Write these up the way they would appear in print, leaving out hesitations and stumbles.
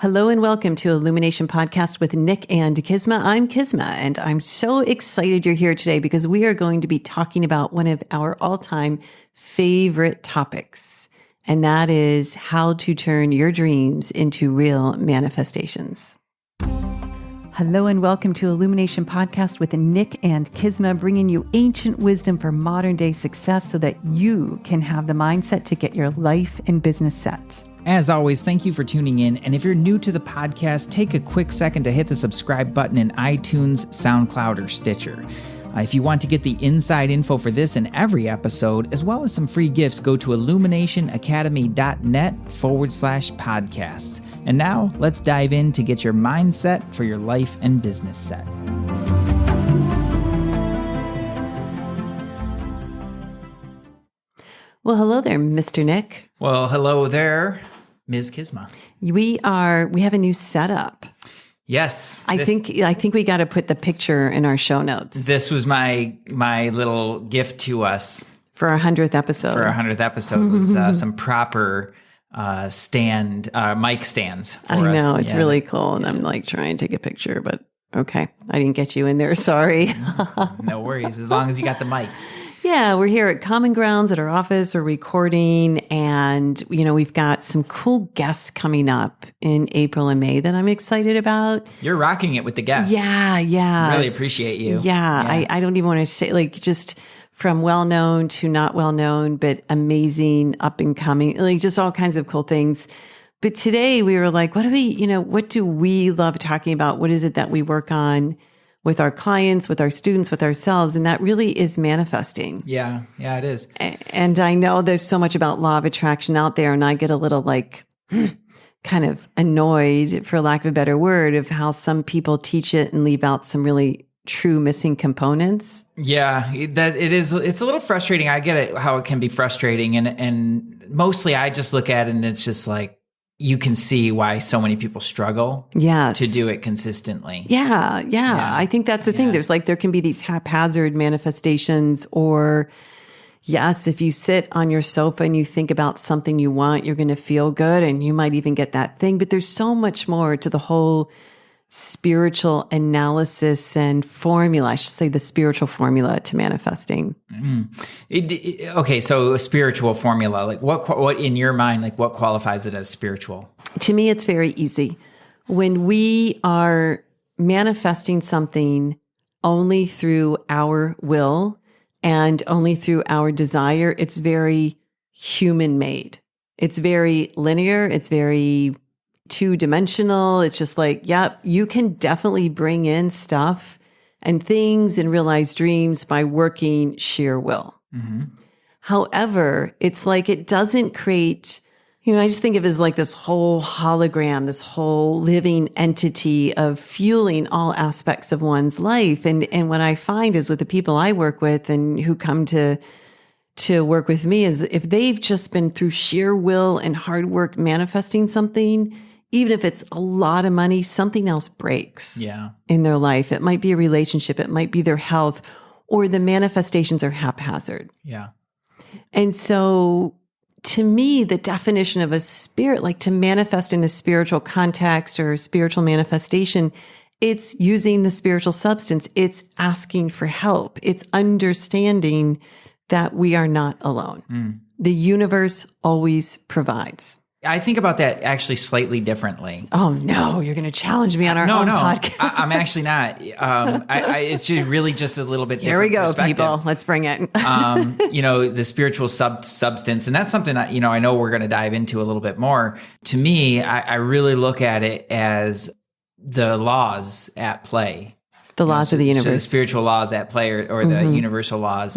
Hello and welcome to Illumination Podcast with Nick and Kisma. I'm Kisma, and I'm so excited you're here today because we are going to be talking about one of our all-time favorite topics, and that is how to turn your dreams into real manifestations. Hello and welcome to Illumination Podcast with Nick and Kisma, bringing you ancient wisdom for modern day success so that you can have the mindset to get your life and business set. As always, thank you for tuning in. And if you're new to the podcast, take a quick second to hit the subscribe button in iTunes, SoundCloud, or Stitcher. If you want to get the inside info for this and every episode, as well as some free gifts, go to illuminationacademy.net/podcasts. And now let's dive in to get your mindset for your life and business set. Well, hello there, Mr. Nick. Well, hello there, Ms. Kisma. We have a new setup. Yes. I think we got to put the picture in our show notes. This was my little gift to us. For our 100th episode. For our 100th episode was some proper mic stands for us. I know, it's really cool. And I'm like trying to take a picture, but okay. I didn't get you in there. Sorry. No worries. As long as you got the mics. Yeah, we're here at Common Grounds at our office. We're recording, and we've got some cool guests coming up in April and May that I'm excited about. You're rocking it with the guests. Yeah. Really appreciate you. Yeah. I don't even want to say just from well-known to not well-known, but amazing, up and coming, just all kinds of cool things. But today we were like, what do we love talking about? What is it that we work on with our clients, with our students, with ourselves? And that really is manifesting. Yeah, it is. And I know there's so much about law of attraction out there, and I get a little kind of annoyed, for lack of a better word, of how some people teach it and leave out some really true missing components. Yeah, that it is. It's a little frustrating. I get it, how it can be frustrating. And mostly I just look at it and it's just like, you can see why so many people struggle to do it consistently. Yeah. I think that's the thing. There can be these haphazard manifestations, or yes, if you sit on your sofa and you think about something you want, you're going to feel good and you might even get that thing. But there's so much more to the whole spiritual analysis and formula. I should say the spiritual formula to manifesting. Okay, so a spiritual formula, like what in your mind, like what qualifies it as spiritual? To me, it's very easy. When we are manifesting something only through our will and only through our desire, it's very human made. It's very linear. It's very two-dimensional. It's just like, yep, you can definitely bring in stuff and things and realize dreams by working sheer will. Mm-hmm. However, it's like it doesn't create, I just think of it as like this whole hologram, this whole living entity of fueling all aspects of one's life. And what I find is with the people I work with and who come to work with me is if they've just been through sheer will and hard work manifesting something, even if it's a lot of money, something else breaks in their life. It might be a relationship. It might be their health, or the manifestations are haphazard. Yeah. And so to me, the definition of a spirit, like to manifest in a spiritual context or a spiritual manifestation, it's using the spiritual substance. It's asking for help. It's understanding that we are not alone. The universe always provides. I think about that actually slightly differently. Oh no, you're going to challenge me on our own podcast. I'm actually not. It's just really just a little bit different. Here we go, people. Let's bring it. The spiritual substance, and that's something that, I know we're going to dive into a little bit more. To me, I really look at it as the laws at play. The laws of the universe. So the spiritual laws at play or the universal laws,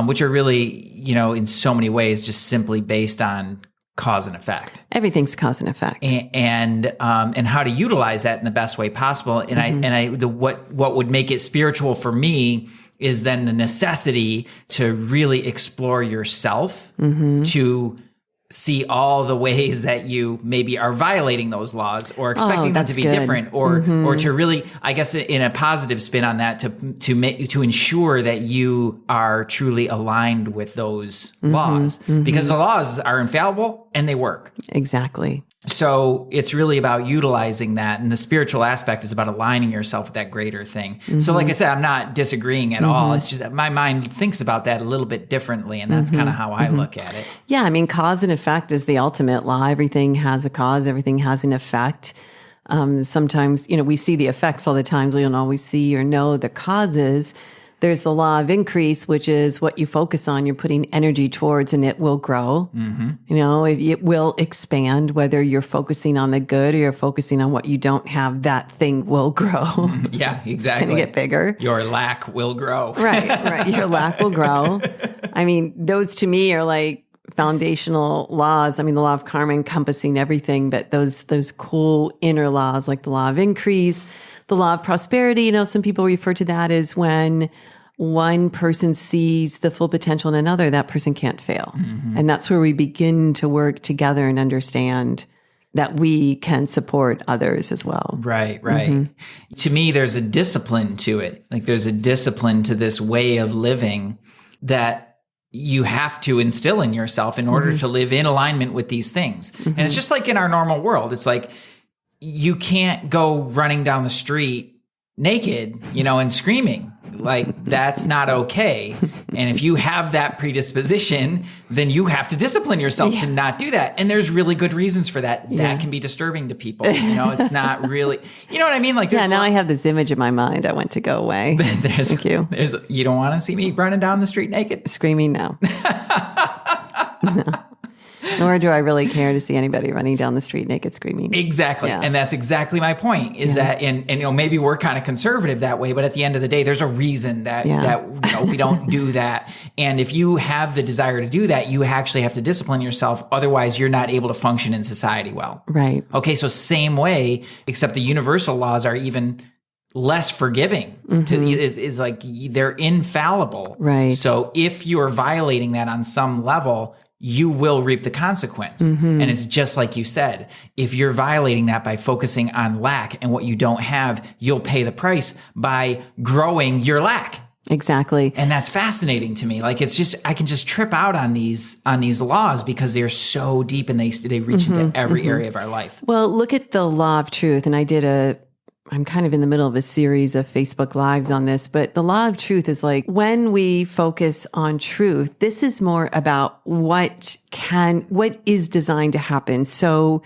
which are really, in so many ways, just simply based on cause and effect. Everything's cause and effect. And how to utilize that in the best way possible. And what would make it spiritual for me is then the necessity to really explore yourself, to see all the ways that you maybe are violating those laws or expecting them to be different, or to really, I guess, in a positive spin on that, to ensure that you are truly aligned with those laws, because the laws are infallible and they work. Exactly. So it's really about utilizing that. And the spiritual aspect is about aligning yourself with that greater thing. So like I said, I'm not disagreeing at all. It's just that my mind thinks about that a little bit differently. And that's kind of how I look at it. Yeah, I mean, cause and effect is the ultimate law. Everything has a cause, everything has an effect. Sometimes, we see the effects all the time. So we don't always see or know the causes. There's the law of increase, which is what you focus on, you're putting energy towards, and it will grow. It will expand, whether you're focusing on the good or you're focusing on what you don't have, that thing will grow. Yeah, exactly. It's going to get bigger. Your lack will grow. Right. Your lack will grow. I mean, those to me are like foundational laws. I mean, the law of karma encompassing everything, but those cool inner laws, like the law of increase, the law of prosperity, some people refer to that as when one person sees the full potential in another, that person can't fail. And that's where we begin to work together and understand that we can support others as well. Right. To me, there's a discipline to it. Like there's a discipline to this way of living that you have to instill in yourself in order to live in alignment with these things. And it's just like in our normal world. It's like, you can't go running down the street naked, and screaming. Like, that's not okay. And if you have that predisposition, then you have to discipline yourself to not do that. And there's really good reasons for that. That can be disturbing to people. It's not really, you know what I mean? Like, now I have this image in my mind. I want to go away. Thank you. You don't want to see me running down the street naked? Screaming, no. No. Nor do I really care to see anybody running down the street naked screaming. Exactly. Yeah. And that's exactly my point is that, and maybe we're kind of conservative that way, but at the end of the day, there's a reason that we don't do that. And if you have the desire to do that, you actually have to discipline yourself. Otherwise, you're not able to function in society well. Right. Okay. So same way, except the universal laws are even less forgiving. It's like they're infallible. Right. So if you're violating that on some level, you will reap the consequence. And it's just like you said, if you're violating that by focusing on lack and what you don't have, you'll pay the price by growing your lack. Exactly. And that's fascinating to me. Like, it's just, I can just trip out on these laws because they're so deep and they reach into every area of our life. Well, look at the law of truth. And I'm kind of in the middle of a series of Facebook Lives on this, but the law of truth is like when we focus on truth, this is more about what is designed to happen. So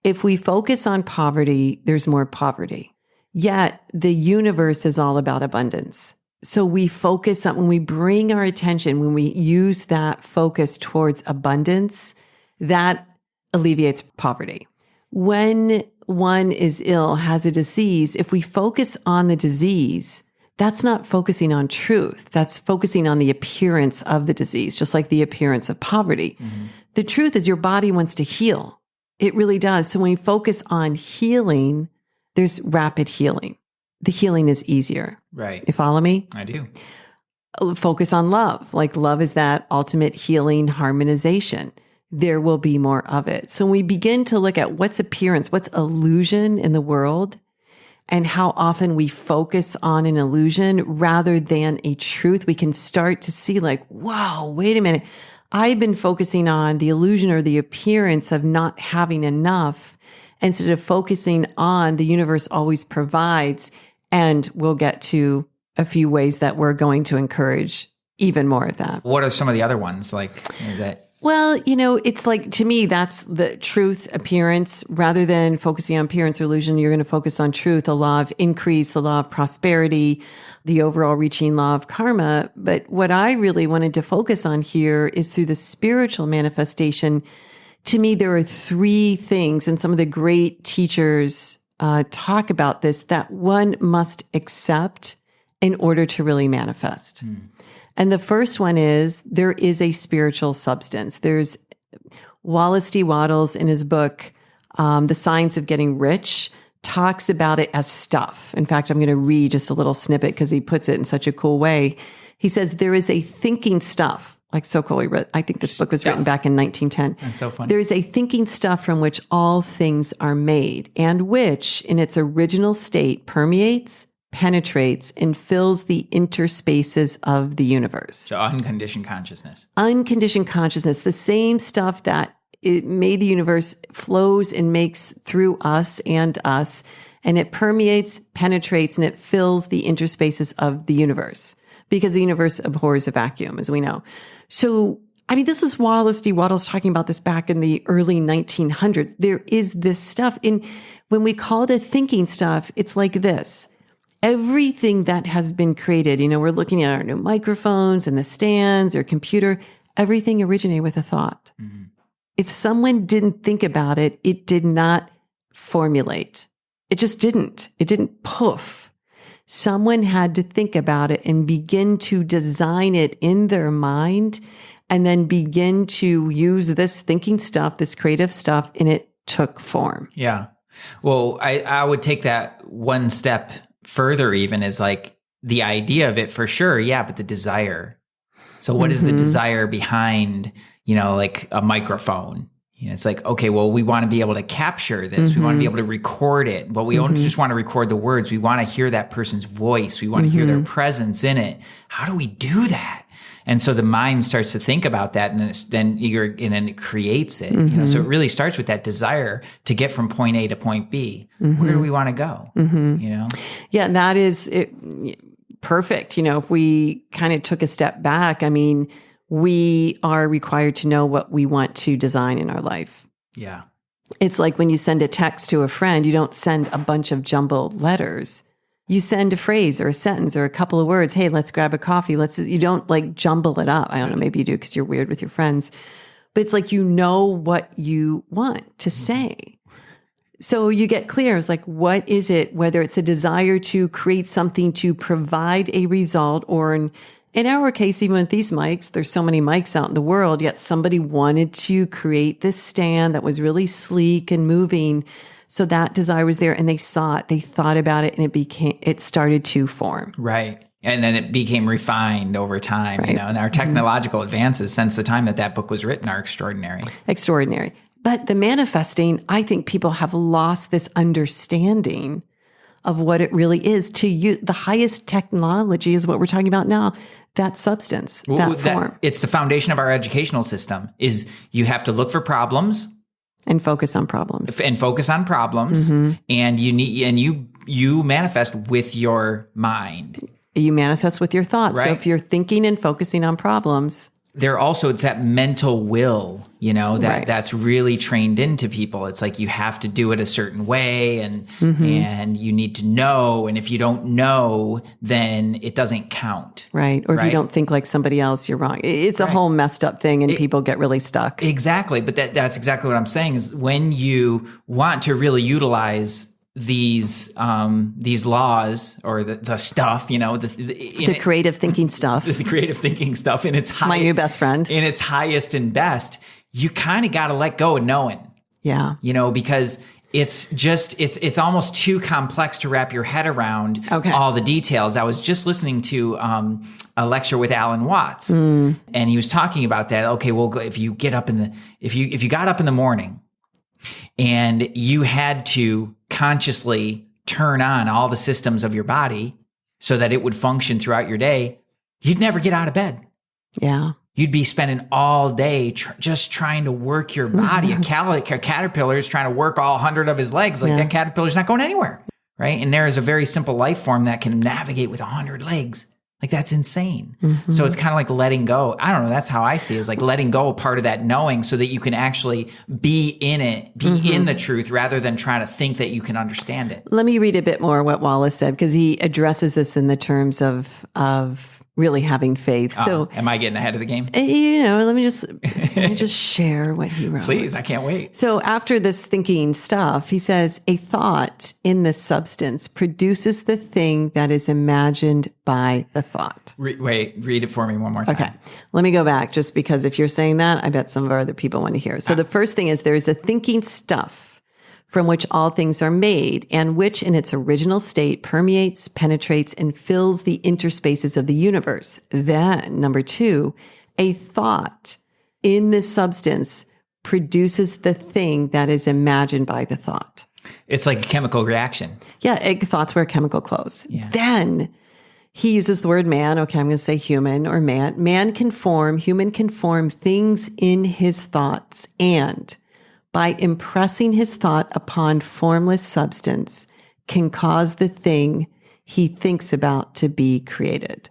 if we focus on poverty, there's more poverty. Yet the universe is all about abundance. So we focus on, when we bring our attention, when we use that focus towards abundance, that alleviates poverty. When one is ill, has a disease, if we focus on the disease, that's not focusing on truth. That's focusing on the appearance of the disease, just like the appearance of poverty. The truth is your body wants to heal. It really does. So when we focus on healing, there's rapid healing. The healing is easier. Right. You follow me? I do. Focus on love. Like love is that ultimate healing harmonization. There will be more of it. So when we begin to look at what's appearance, what's illusion in the world, and how often we focus on an illusion rather than a truth, we can start to see like, wow, wait a minute. I've been focusing on the illusion or the appearance of not having enough instead of focusing on the universe always provides. And we'll get to a few ways that we're going to encourage even more of that. What are some of the other ones like that? Well, it's like, to me, that's the truth, appearance. Rather than focusing on appearance or illusion, you're going to focus on truth, the law of increase, the law of prosperity, the overall reaching law of karma. But what I really wanted to focus on here is through the spiritual manifestation. To me, there are three things, and some of the great teachers talk about this, that one must accept in order to really manifest. And the first one is there is a spiritual substance. There's Wallace D. Wattles in his book, The Science of Getting Rich, talks about it as stuff. In fact, I'm going to read just a little snippet because he puts it in such a cool way. He says, there is a thinking stuff, like so cool. I think this book was written back in 1910. That's so funny. There is a thinking stuff from which all things are made and which in its original state permeates, penetrates, and fills the interspaces of the universe. So unconditioned consciousness. Unconditioned consciousness, the same stuff that it made the universe, flows and makes through us, and it permeates, penetrates, and it fills the interspaces of the universe, because the universe abhors a vacuum, as we know. So, I mean, this is Wallace D. Wattles talking about this back in the early 1900s. There is this stuff when we call it a thinking stuff, it's like this. Everything that has been created, we're looking at our new microphones and the stands or computer, everything originated with a thought. Mm-hmm. If someone didn't think about it, it did not formulate. It just didn't. It didn't poof. Someone had to think about it and begin to design it in their mind, and then begin to use this thinking stuff, this creative stuff, and it took form. Yeah. Well, I would take that one step further, even, is like the idea of it for sure. Yeah. But the desire. So what is the desire behind, like a microphone? It's like, okay, well, we want to be able to capture this. We want to be able to record it, but we don't just want to record the words. We want to hear that person's voice. We want to hear their presence in it. How do we do that? And so the mind starts to think about that, and then it creates it. So it really starts with that desire to get from point A to point B. Where do we want to go? Yeah, and that is perfect. If we kind of took a step back, I mean, we are required to know what we want to design in our life. Yeah. It's like when you send a text to a friend, you don't send a bunch of jumbled letters. You send a phrase or a sentence or a couple of words. Hey, let's grab a coffee. You don't like jumble it up. I don't know. Maybe you do because you're weird with your friends, but it's like, what you want to say. So you get clear. It's like, what is it? Whether it's a desire to create something to provide a result, or in our case, even with these mics, there's so many mics out in the world, yet somebody wanted to create this stand that was really sleek and moving. So that desire was there, and they saw it, they thought about it, and it started to form. Right. And then it became refined over time, right. And our technological advances since the time that book was written are extraordinary. Extraordinary. But the manifesting, I think people have lost this understanding of what it really is to use. The highest technology is what we're talking about now, that substance, that form. It's the foundation of our educational system, is you have to look for problems. And focus on problems. And you manifest with your mind. You manifest with your thoughts. Right. So if you're thinking and focusing on problems. It's that mental will, right. that's really trained into people. It's like you have to do it a certain way, and you need to know. And if you don't know, then it doesn't count. Right. Or if you don't think like somebody else, you're wrong. It's a whole messed up thing, and people get really stuck. Exactly. But that's exactly what I'm saying, is when you want to really utilize these laws, or the stuff, the creative thinking stuff, the creative thinking stuff in its my new best friend, in its highest and best, you kind of got to let go of knowing. Yeah. Because it's almost too complex to wrap your head around all the details. I was just listening to a lecture with Alan Watts, and he was talking about that. Okay, well, if you got up in the morning and you had to consciously turn on all the systems of your body so that it would function throughout your day, you'd never get out of bed. Yeah. You'd be spending all day just trying to work your body. A caterpillar is trying to work all 100 of his legs. That caterpillar's not going anywhere, right? And there is a very simple life form that can navigate with 100 legs. That's insane. So it's kind of like letting go. I don't know. That's how I see it, is like letting go a part of that knowing, so that you can actually be in it, be in the truth, rather than trying to think that you can understand it. Let me read a bit more what Wallace said, because he addresses this in the terms of really having faith. So, am I getting ahead of the game? Let me just share what he wrote. Please, I can't wait. So after this thinking stuff, he says, a thought in the substance produces the thing that is imagined by the thought. Read it for me one more time. Okay. Let me go back, just because if you're saying that, I bet some of our other people want to hear. So the first thing is, there is a thinking stuff from which all things are made, and which in its original state permeates, penetrates, and fills the interspaces of the universe. Then, number 2, a thought in this substance produces the thing that is imagined by the thought. It's like a chemical reaction. Yeah, thoughts wear chemical clothes. Yeah. Then he uses the word man. Okay, I'm going to say human or man. Human can form things in his thoughts, and by impressing his thought upon formless substance, can cause the thing he thinks about to be created.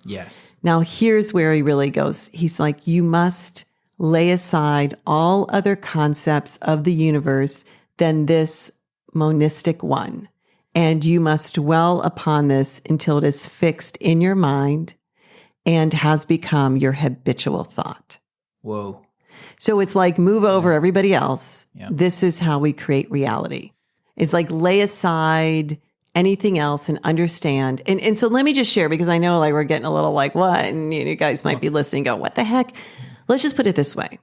Yes. Now, here's where he really goes. He's like, you must lay aside all other concepts of the universe than this monistic one. And you must dwell upon this until it is fixed in your mind and has become your habitual thought. Whoa. So it's like move over everybody else. Yeah. This is how we create reality. It's like lay aside anything else and understand. And so let me just share, because I know like we're getting a little like, what? And you guys might be listening, go, what the heck? Let's just put it this way.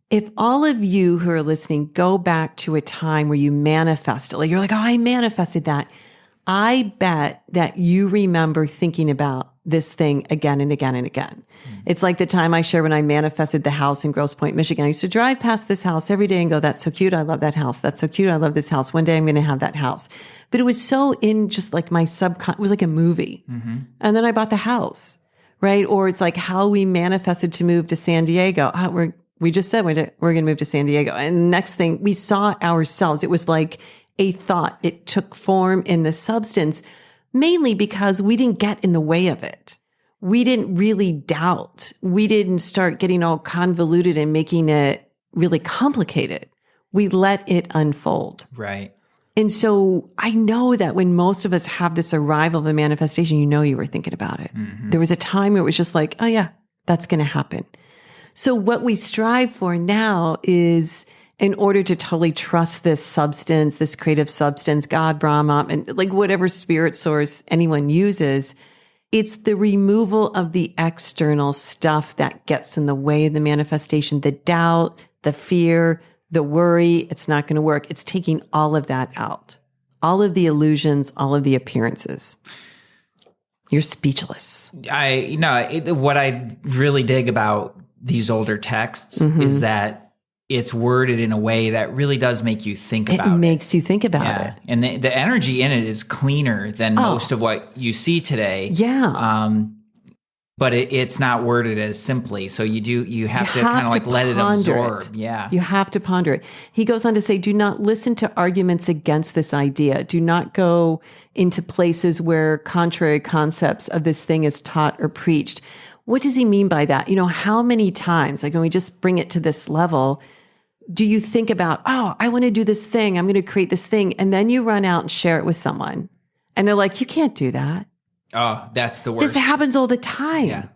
If all of you who are listening go back to a time where you manifested, like you're like, oh, I manifested that. I bet that you remember thinking about this thing again and again and again. It's like the time I shared when I manifested the house in Grosse Pointe, Michigan. I used to drive past this house every day and go, that's so cute. I love that house. That's so cute. I love this house. One day I'm going to have that house. But it was so in just like my it was like a movie. And then I bought the house, right? Or it's like how we manifested to move to San Diego. We just said we're going to move to San Diego. And the next thing we saw ourselves, it was like a thought. It took form in the substance, mainly because we didn't get in the way of it. We didn't really doubt. We didn't start getting all convoluted and making it really complicated. We let it unfold. Right. And so I know that when most of us have this arrival of a manifestation, you were thinking about it. There was a time where it was just like, oh yeah, that's going to happen. So what we strive for now is, in order to totally trust this substance, this creative substance, God, Brahma, and like whatever spirit source anyone uses, it's the removal of the external stuff that gets in the way of the manifestation, the doubt, the fear, the worry. It's not going to work. It's taking all of that out, all of the illusions, all of the appearances. You're speechless. What I really dig about these older texts is that it's worded in a way that really does make you think about it. It makes you think about it. And the energy in it is cleaner than most of what you see today. Yeah. But it's not worded as simply. So you have to kind of like let it absorb. Yeah. You have to ponder it. He goes on to say, do not listen to arguments against this idea. Do not go into places where contrary concepts of this thing is taught or preached. What does he mean by that? How many times, like when we just bring it to this level, do you think about, oh, I want to do this thing. I'm going to create this thing. And then you run out and share it with someone. And they're like, you can't do that. Oh, that's the worst. This happens all the time. Yeah.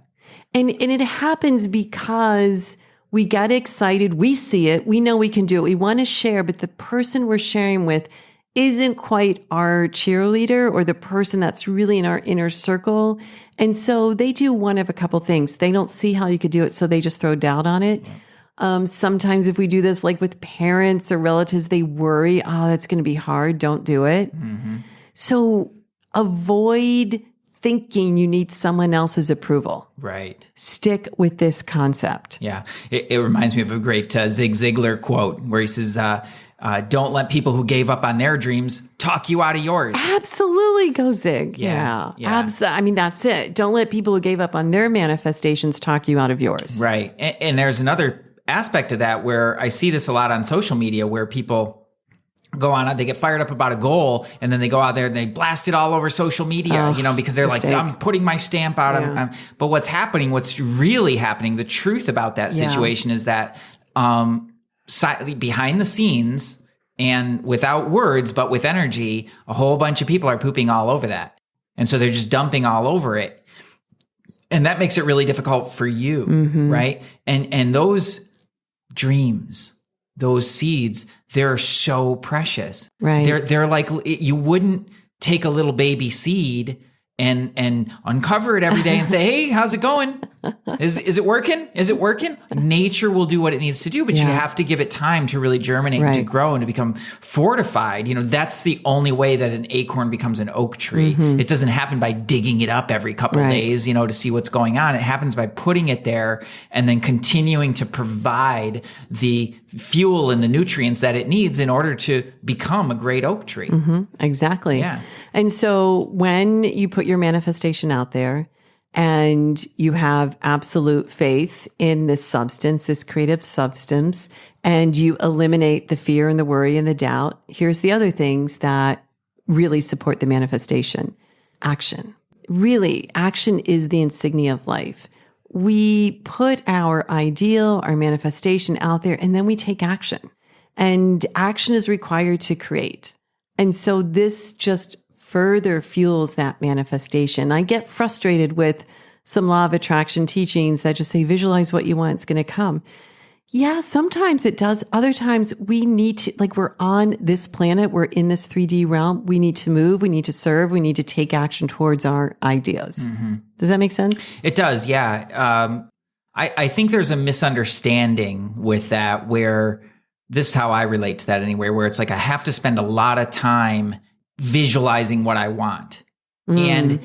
And it happens because we get excited. We see it. We know we can do it. We want to share, but the person we're sharing with isn't quite our cheerleader or the person that's really in our inner circle. And so they do one of a couple things. They don't see how you could do it, so they just throw doubt on it. Sometimes if we do this, like with parents or relatives, they worry, oh, that's going to be hard. Don't do it. So avoid thinking you need someone else's approval. Right. Stick with this concept. Yeah. It reminds me of a great Zig Ziglar quote where he says, don't let people who gave up on their dreams talk you out of yours. Absolutely. Go Zig. Yeah. I mean, that's it. Don't let people who gave up on their manifestations talk you out of yours. Right. And there's another aspect of that where I see this a lot on social media where people go on, they get fired up about a goal, and then they go out there and they blast it all over social media, because they're like, I'm putting my stamp out. Yeah. But what's really happening, the truth about that situation is that behind the scenes and without words, but with energy, a whole bunch of people are pooping all over that. And so they're just dumping all over it. And that makes it really difficult for you, right? And those dreams, those seeds, they're so precious. Right. They're like, you wouldn't take a little baby seed and uncover it every day and say, hey, how's it going? Is it working? Is it working? Nature will do what it needs to do, but you have to give it time to really germinate, to grow, and to become fortified. That's the only way that an acorn becomes an oak tree. It doesn't happen by digging it up every couple of days, to see what's going on. It happens by putting it there and then continuing to provide the fuel and the nutrients that it needs in order to become a great oak tree. Exactly. Yeah. And so when you put your manifestation out there and you have absolute faith in this substance, this creative substance, and you eliminate the fear and the worry and the doubt, here's the other things that really support the manifestation. Action. Really, action is the insignia of life. We put our ideal, our manifestation out there, and then we take action. And action is required to create. And so this just further fuels that manifestation. I get frustrated with some law of attraction teachings that just say, visualize what you want, it's going to come. Yeah, sometimes it does. Other times we need to, we're on this planet, we're in this 3D realm. We need to move, we need to serve, we need to take action towards our ideas. Does that make sense? It does, yeah. I think there's a misunderstanding with that where this is how I relate to that anyway, where it's I have to spend a lot of time visualizing what I want. And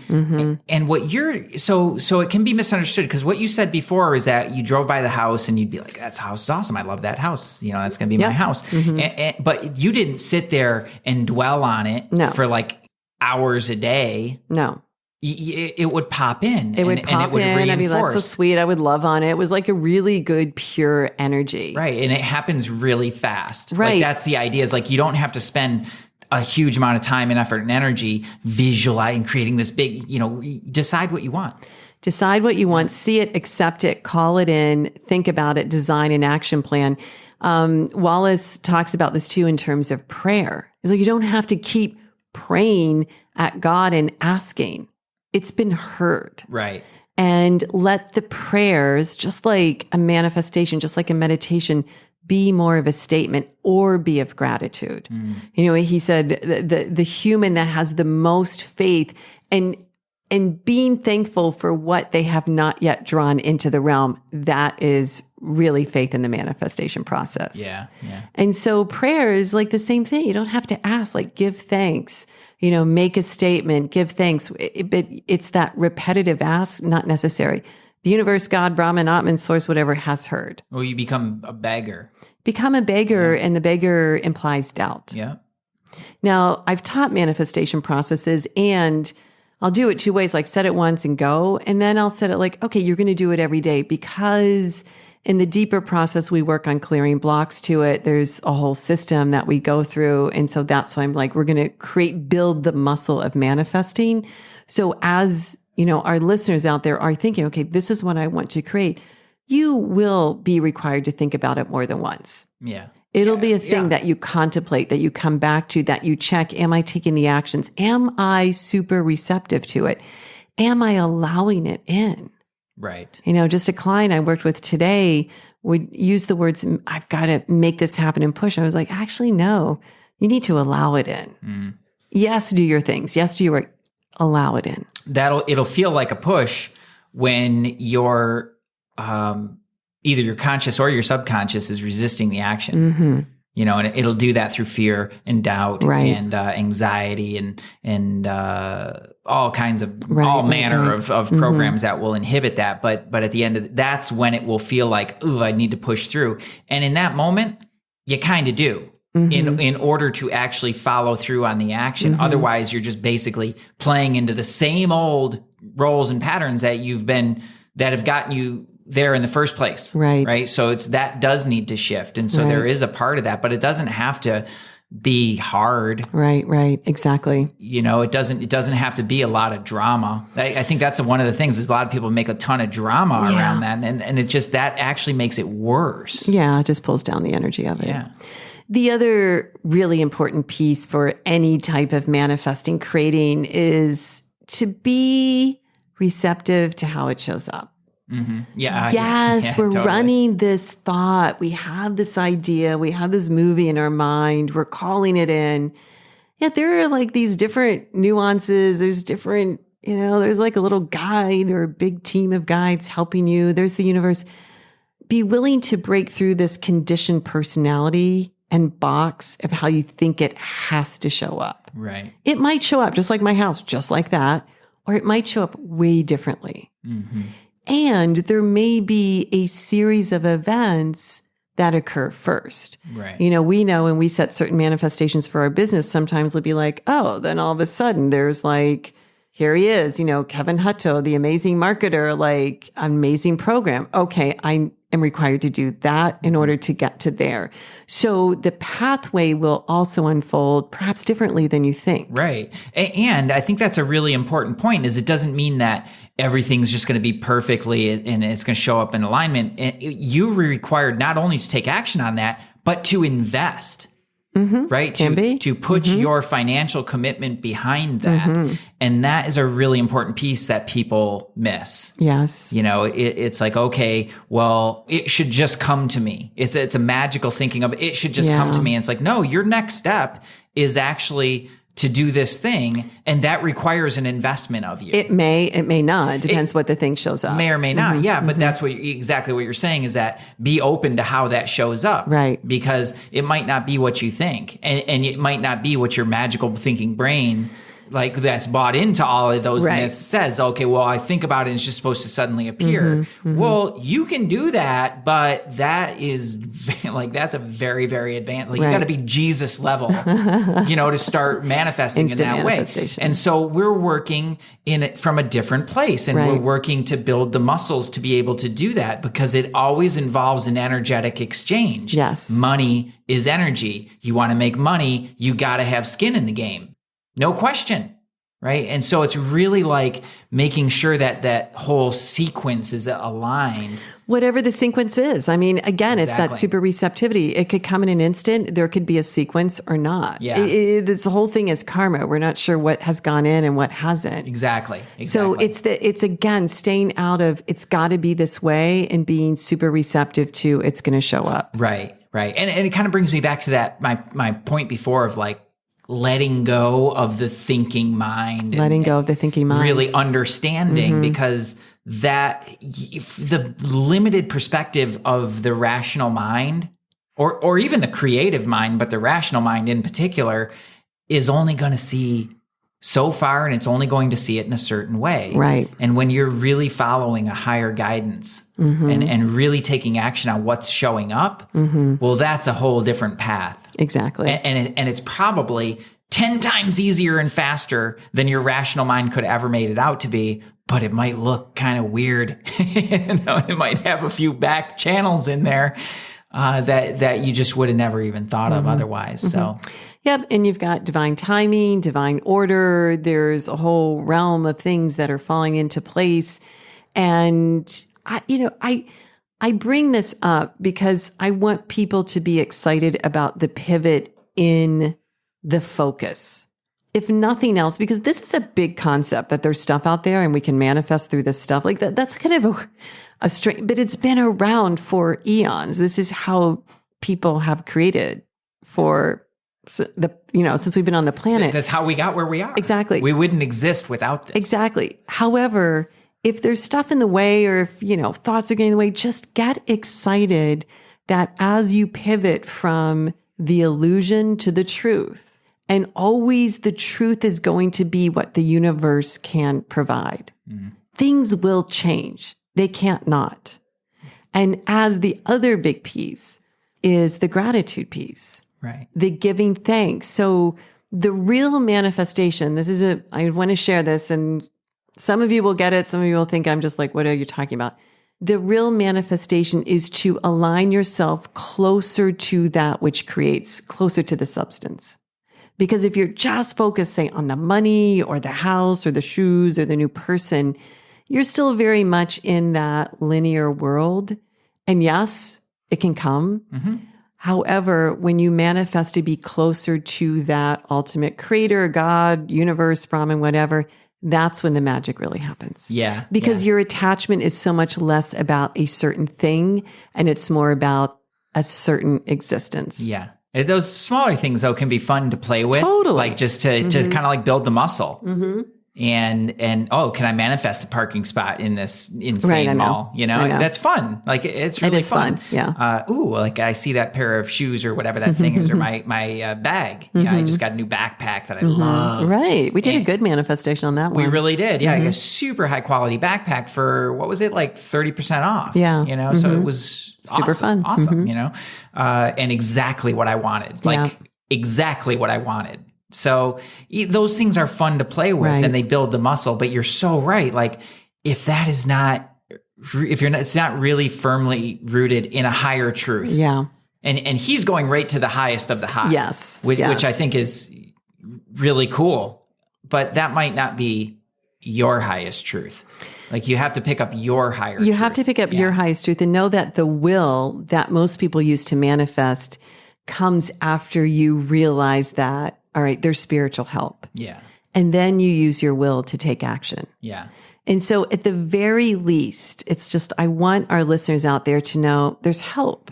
what so it can be misunderstood because what you said before is that you drove by the house and you'd be like, that house is awesome. I love that house. That's going to be my house. But you didn't sit there and dwell on it for hours a day. No. It would pop in. It would pop in. Reinforce. I'd be like, that's so sweet. I would love on it. It was like a really good, pure energy. Right. And it happens really fast. Right. That's the idea is you don't have to spend a huge amount of time and effort and energy visualizing, creating this big, decide what you want. Decide what you want, see it, accept it, call it in, think about it, design an action plan. Wallace talks about this too in terms of prayer. It's you don't have to keep praying at God and asking. It's been heard. Right. And let the prayers, just like a manifestation, just like a meditation, be more of a statement or be of gratitude. He said the human that has the most faith and being thankful for what they have not yet drawn into the realm, that is really faith in the manifestation process. Yeah. And so prayer is the same thing. You don't have to ask, give thanks, make a statement, give thanks. But it's that repetitive ask, not necessary. The universe, God, Brahman, Atman, source, whatever, has heard. Well, you become a beggar. Become a beggar, and the beggar implies doubt. Yeah. Now, I've taught manifestation processes, and I'll do it two ways, set it once and go. And then I'll set it okay, you're going to do it every day, because in the deeper process, we work on clearing blocks to it. There's a whole system that we go through. And so that's why I'm we're going to build the muscle of manifesting. So as our listeners out there are thinking, okay, this is what I want to create, you will be required to think about it more than once. Yeah. It'll be a thing that you contemplate, that you come back to, that you check, am I taking the actions? Am I super receptive to it? Am I allowing it in? Right. Just a client I worked with today would use the words, I've got to make this happen and push. I was like, actually, no, you need to allow it in. Yes, do your things. Yes, do your work. Allow it in. It'll feel like a push when you're either your conscious or your subconscious is resisting the action. And it'll do that through fear and doubt and anxiety and all kinds of all manner of programs that will inhibit that. But at the end of that's when it will feel like, ooh, I need to push through. And in that moment, you kind of do. In order to actually follow through on the action. Otherwise, you're just basically playing into the same old roles and patterns that have gotten you there in the first place. Right. So that does need to shift. And so there is a part of that, but it doesn't have to be hard. Right. Exactly. It doesn't have to be a lot of drama. I think that's one of the things is a lot of people make a ton of drama around that. And it just, that actually makes it worse. Yeah. It just pulls down the energy of it. Yeah. The other really important piece for any type of manifesting, creating, is to be receptive to how it shows up. Yeah. Yes, we're totally. running this thought. We have this idea. We have this movie in our mind. We're calling it in. Yeah, there are these different nuances. There's different There's like a little guide or a big team of guides helping you. There's the universe. Be willing to break through this conditioned personality and box of how you think it has to show up. Right. It might show up just like my house, just like that, or it might show up way differently. Mm-hmm. And there may be a series of events that occur first. Right. We know when we set certain manifestations for our business, sometimes it'll be like, oh, then all of a sudden there's like, here he is, Kevin Hutto, the amazing marketer, like amazing program. Okay, I am required to do that in order to get to there. So the pathway will also unfold perhaps differently than you think. Right. And I think that's a really important point is it doesn't mean that everything's just going to be perfectly and it's going to show up in alignment. You are required not only to take action on that, but to invest. Mm-hmm. Right? To put your financial commitment behind that. Mm-hmm. And that is a really important piece that people miss. Yes. It's like, okay, well, it should just come to me. It's a magical thinking of it should just come to me. And it's like, no, your next step is actually to do this thing. And that requires an investment of you. It may not. It depends what the thing shows up. May or may not. Mm-hmm. Yeah. But that's exactly what you're saying is that be open to how that shows up. Right. Because it might not be what you think. And it might not be what your magical thinking brain like that's bought into all of those myths says, okay, well, I think about it and it's just supposed to suddenly appear. Mm-hmm, mm-hmm. Well, you can do that, but that is that's a very, very advanced, you got to be Jesus level, to start manifesting in that way. And so we're working in it from a different place and we're working to build the muscles to be able to do that because it always involves an energetic exchange. Yes. Money is energy. You want to make money, you got to have skin in the game. No question, right? And so it's really like making sure that that whole sequence is aligned. Whatever the sequence is. I mean, again, It's that super receptivity. It could come in an instant. There could be a sequence or not. Yeah. This whole thing is karma. We're not sure what has gone in and what hasn't. Exactly. So it's again, staying out of, it's got to be this way and being super receptive to it's going to show up. Right. And it kind of brings me back to that, my point before of like, letting go of the thinking mind. Really understanding because the limited perspective of the rational mind or even the creative mind, but the rational mind in particular is only going to see so far and it's only going to see it in a certain way. Right. And when you're really following a higher guidance and really taking action on what's showing up, well, that's a whole different path. Exactly. And it's probably 10 times easier and faster than your rational mind could ever made it out to be, but it might look kind of weird. It might have a few back channels in there that you just would have never even thought of otherwise. So, yep. And you've got divine timing, divine order. There's a whole realm of things that are falling into place. And I bring this up because I want people to be excited about the pivot in the focus. If nothing else, because this is a big concept that there's stuff out there and we can manifest through this stuff like that. That's kind of a strange, but it's been around for eons. This is how people have created since we've been on the planet. That's how we got where we are. Exactly. We wouldn't exist without this. Exactly. However, if there's stuff in the way or if, thoughts are getting in the way, just get excited that as you pivot from the illusion to the truth, and always the truth is going to be what the universe can provide. Things will change. They can't not. And as the other big piece is the gratitude piece. Right. The giving thanks. So the real manifestation, I want to share this and some of you will get it. Some of you will think I'm just like, what are you talking about? The real manifestation is to align yourself closer to that which creates, closer to the substance. Because if you're just focused, say, on the money or the house or the shoes or the new person, you're still very much in that linear world. And yes, it can come. However, when you manifest to be closer to that ultimate creator, God, universe, Brahman, whatever, that's when the magic really happens. Yeah. Because your attachment is so much less about a certain thing and it's more about a certain existence. Yeah. Those smaller things, though, can be fun to play with. Totally. Like just to kind of like build the muscle. and oh, can I manifest a parking spot in this insane I know. mall? You know, I know. that's fun. Like it's really It is fun. Yeah. Ooh, like I see that pair of shoes or whatever that thing is, or my bag. Yeah, I just got a new backpack that I love. Right. We did a good manifestation on that one. We really did. Yeah, like a super high quality backpack for what was it, like 30% off? Yeah. You know, so it was Super awesome, fun. Awesome, you know, and exactly what I wanted. Like Yeah. exactly what I wanted. So those things are fun to play with Right. and they build the muscle, but you're so right. Like if that is not, if you're not, it's not really firmly rooted in a higher truth. Yeah. And he's going right to the highest of the high. Yes. Which Yes. I think is really cool, but that might not be your highest truth. Like you have to pick up your higher truth. You have to pick up your highest truth and know that the will that most people use to manifest comes after you realize that, all right, there's spiritual help. Yeah. And then you use your will to take action. Yeah. And so at the very least, it's just, I want our listeners out there to know there's help.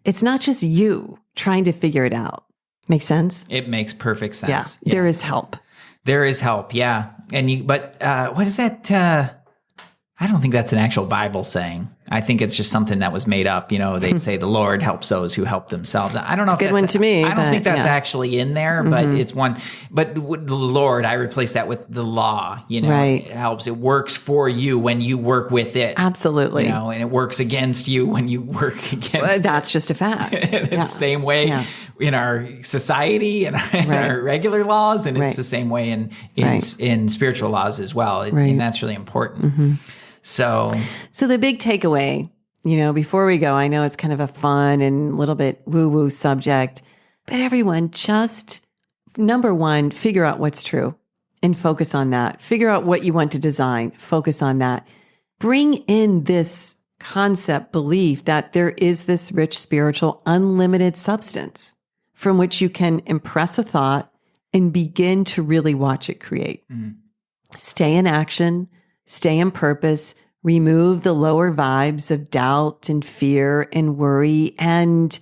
It's not just you trying to figure it out. Make sense? It makes perfect sense. Yeah. There is help. There is help. Yeah. But what is that? I don't think that's an actual Bible saying. I think it's just something that was made up. You know, they say the Lord helps those who help themselves. I don't know. It's a good one to me. I don't think that's yeah. actually in there, but it's one. But with the Lord, I replace that with the law. You know, Right. it helps. It works for you when you work with it. Absolutely. You know, and it works against you when you work against. That's just a fact. It's the same way Yeah. in our society and our regular laws, and it's Right. the same way in Right. in spiritual laws as well. Right. And that's really important. So So the big takeaway, you know, before we go, I know it's kind of a fun and a little bit woo-woo subject, but everyone just, number one, figure out what's true and focus on that. Figure out what you want to design, focus on that. Bring in this concept, belief that there is this rich, spiritual, unlimited substance from which you can impress a thought and begin to really watch it create. Stay in action, stay in purpose, remove the lower vibes of doubt and fear and worry, and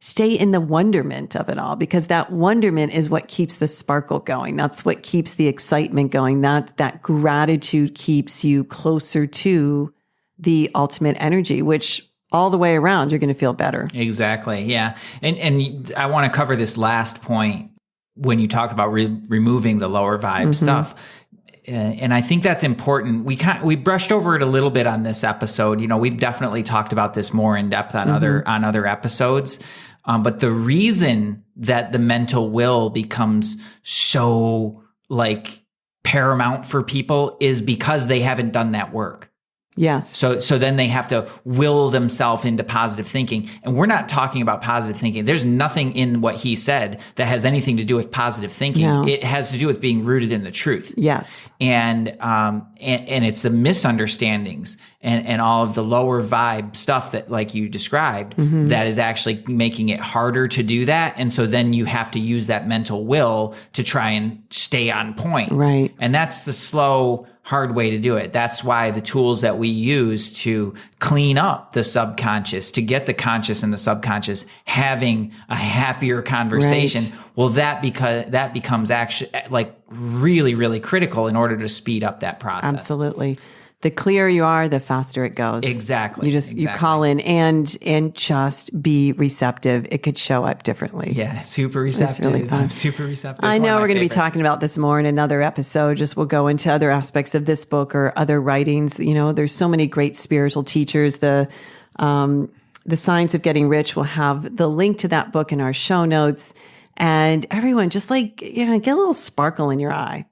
stay in the wonderment of it all, because that wonderment is what keeps the sparkle going. That's what keeps the excitement going. That gratitude keeps you closer to the ultimate energy, which all the way around, you're going to feel better. exactly, yeah. And I want to cover this last point when you talked about removing the lower vibe stuff. And I think that's important. We brushed over it a little bit on this episode. You know, we've definitely talked about this more in depth on other episodes. But the reason that the mental will becomes so like paramount for people is because they haven't done that work. Yes. So then they have to will themselves into positive thinking. And we're not talking about positive thinking. There's nothing in what he said that has anything to do with positive thinking. No. It has to do with being rooted in the truth. Yes. And it's the misunderstandings and all of the lower vibe stuff that, like you described, that is actually making it harder to do that. And so then you have to use that mental will to try and stay on point. Right. And that's the slow, hard way to do it. That's why the tools that we use to clean up the subconscious, to get the conscious and the subconscious having a happier conversation. Right. Well, that becomes actually like really, really critical in order to speed up that process. Absolutely. The clearer you are, the faster it goes. Exactly. You call in and just be receptive. It could show up differently. Yeah, super receptive. really fun. I'm super receptive. I It's one know of my we're going to be favorites. talking about this more in another episode. Just we'll go into other aspects of this book or other writings. You know, there's so many great spiritual teachers. The Science of Getting Rich will have the link to that book in our show notes. And everyone, just like, you know, get a little sparkle in your eye.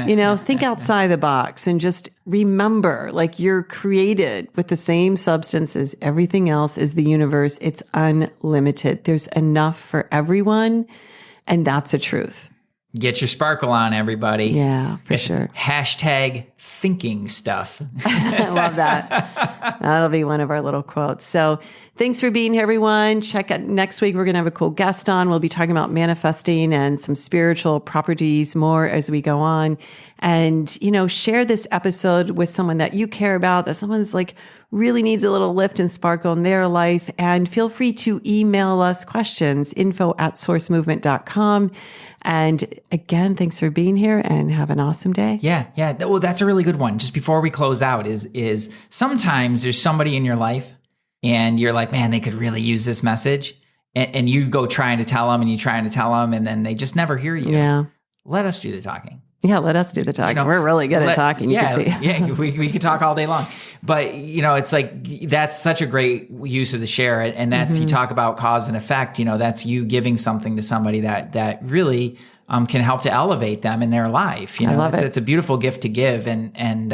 You know, think outside the box and just remember, like, you're created with the same substance as everything else is the universe. It's unlimited. There's enough for everyone. And that's a truth. Get your sparkle on, everybody. Yeah, for sure. Hashtag thinking stuff. I love that. That'll be one of our little quotes. So thanks for being here, everyone. Check out next week. We're going to have a cool guest on. We'll be talking about manifesting and some spiritual properties more as we go on. And, you know, share this episode with someone that you care about, that someone's like really needs a little lift and sparkle in their life. And feel free to email us questions, info@sourcemovement.com. And again, thanks for being here and have an awesome day. Yeah. Well, that's a really good one. Just before we close out is sometimes there's somebody in your life and you're like, man, they could really use this message. And you go trying to tell them and then they just never hear you. Yeah. Let us do the talking. Yeah, let us do the talking. We're really good at talking. You can see. Yeah, we could talk all day long. But, it's like that's such a great use of the share. And that's, you talk about cause and effect, that's you giving something to somebody that really can help to elevate them in their life. I love it. It's a beautiful gift to give. And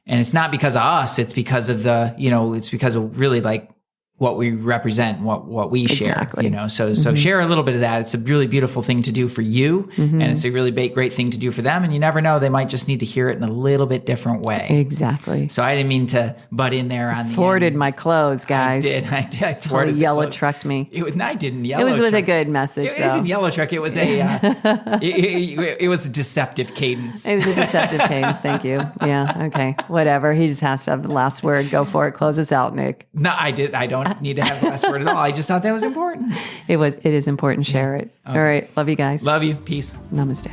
it's not because of us, it's because of it's because of really like what we represent, what we share, Exactly. So share a little bit of that. It's a really beautiful thing to do for you. And it's a really great thing to do for them. And you never know, they might just need to hear it in a little bit different way. Exactly. So I didn't mean to butt in there on the Thwarted end. my clothes, guys. I did. I thwarted the Yellow clothes. trucked me. I didn't yellow It was with truck. a good message, It though. didn't yellow truck. It was it was a deceptive cadence. It was a deceptive cadence. Thank you. Yeah. Okay. Whatever. He just has to have the last word. Go for it. Close us out, Nick. No, I don't need to have the last word at all. I just thought that was important. It is important. Share it. Okay. All right. Love you guys. Love you. Peace. Namaste.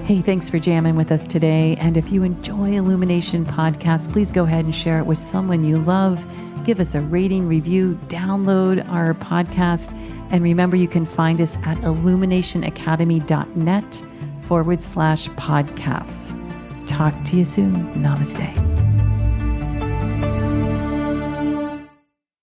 Hey, thanks for jamming with us today. And if you enjoy Illumination Podcast, please go ahead and share it with someone you love. Give us a rating, review, download our podcast. And remember, you can find us at illuminationacademy.net/podcasts. Talk to you soon. Namaste.